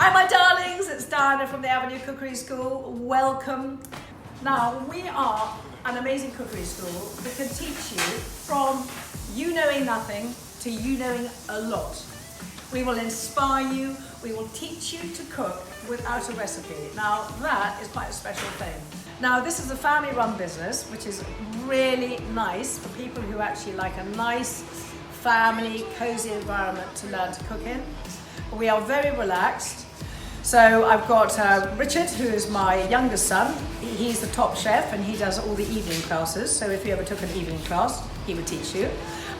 Hi my darlings, it's Diana from the Avenue Cookery School. Welcome. Now we are an amazing cookery school that can teach you from you knowing nothing to you knowing a lot. We will inspire you, we will teach you to cook without a recipe. Now that is quite a special thing. Now this is a family run business which is really nice for people who actually like a nice family, cozy environment to learn to cook in. We are very relaxed. So I've got Richard, who is my youngest son. He's the top chef and he does all the evening classes. So if you ever took an evening class, he would teach you.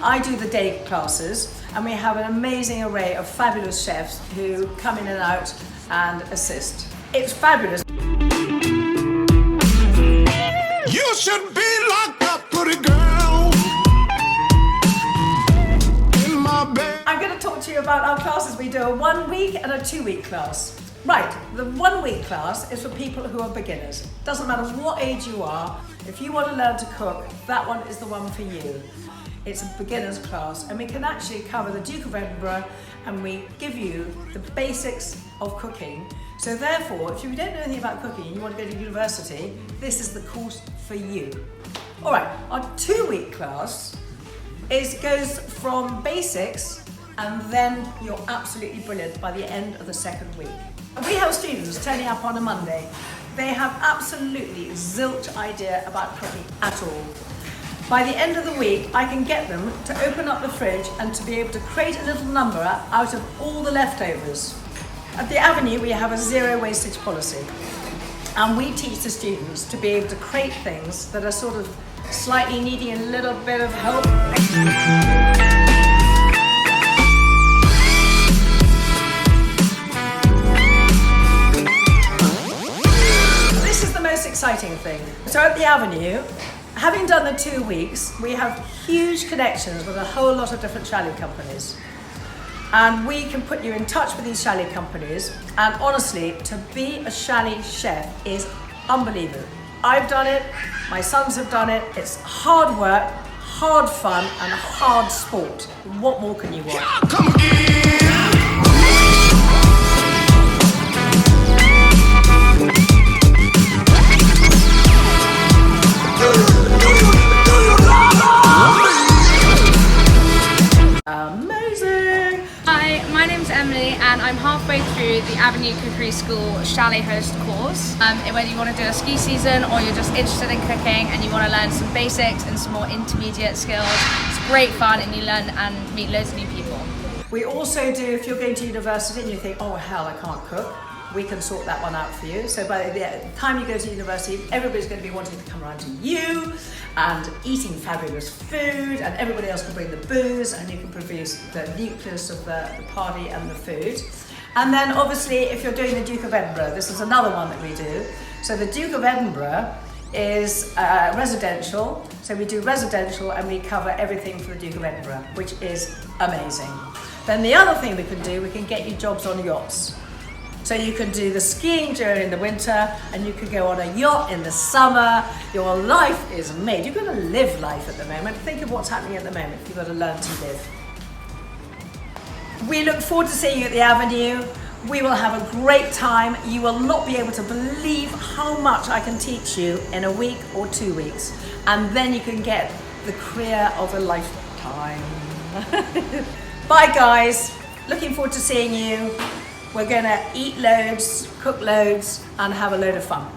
I do the day classes and we have an amazing array of fabulous chefs who come in and out and assist. It's fabulous. You should be locked up, pretty girl, in my bed. I'm going to talk to you about our classes. We do a 1 week and a 2 week class. Right, the 1 week class is for people who are beginners. Doesn't matter what age you are, if you want to learn to cook, that one is the one for you. It's a beginner's class and we can actually cover the Duke of Edinburgh and we give you the basics of cooking. So therefore, if you don't know anything about cooking and you want to go to university, this is the course for you. All right, our 2 week class goes from basics and then you're absolutely brilliant by the end of the second week. We have students turning up on a Monday. They have absolutely zilch idea about cooking at all. By the end of the week, I can get them to open up the fridge and to be able to create a little number out of all the leftovers. At the Avenue, we have a zero wastage policy. And we teach the students to be able to create things that are sort of slightly needing a little bit of help. This is the most exciting thing. So at the Avenue, having done the 2 weeks, we have huge connections with a whole lot of different chalet companies. And we can put you in touch with these chalet companies. And honestly, to be a chalet chef is unbelievable. I've done it, my sons have done it. It's hard work, hard fun, and hard sport. What more can you want? Come again. Amazing! Hi, my name's Emily and I'm halfway through the Avenue Cookery School Chalet Host course. Whether you want to do a ski season or you're just interested in cooking and you want to learn some basics and some more intermediate skills, it's great fun and you learn and meet loads of new people. We also do, if you're going to university and you think, oh hell, I can't cook, we can sort that one out for you. So by the time you go to university, everybody's going to be wanting to come around to you and eating fabulous food, and everybody else can bring the booze and you can produce the nucleus of the party and the food. And then obviously if you're doing the Duke of Edinburgh, this is another one that we do. So the Duke of Edinburgh is residential. So we do residential and we cover everything for the Duke of Edinburgh, which is amazing. Then the other thing we can do, we can get you jobs on yachts. So you can do the skiing during the winter and you can go on a yacht in the summer. Your life is made. You've got to live life at the moment. Think of what's happening at the moment. You've got to learn to live. We look forward to seeing you at the Avenue. We will have a great time. You will not be able to believe how much I can teach you in a week or 2 weeks. And then you can get the career of a lifetime. Bye guys. Looking forward to seeing you. We're going to eat loads, cook loads, and have a load of fun.